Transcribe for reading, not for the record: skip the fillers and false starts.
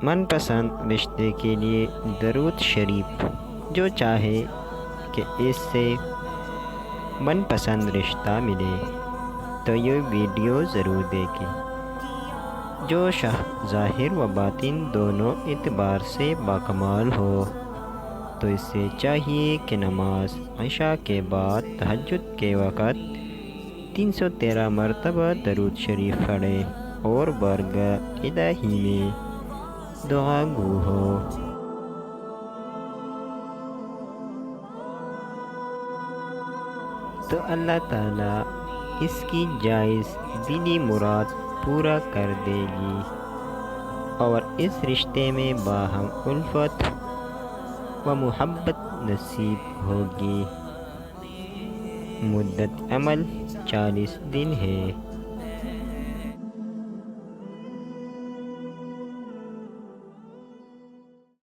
من پسند رشتے کے لیے درود شریف، جو چاہے کہ اس سے من پسند رشتہ ملے تو یہ ویڈیو ضرور دیکھیں۔ جو شخص ظاہر و باطن دونوں اعتبار سے باکمال ہو تو اس سے چاہیے کہ نماز عشاء کے بعد تہجد کے وقت 313 مرتبہ درود شریف پڑھے اور بارگاہ الہی میں دعا گو ہو۔ تو اللہ تعالیٰ اس کی جائز دلی مراد پورا کر دے گی اور اس رشتے میں باہم الفت و محبت نصیب ہوگی۔ مدت عمل 40 دن ہے۔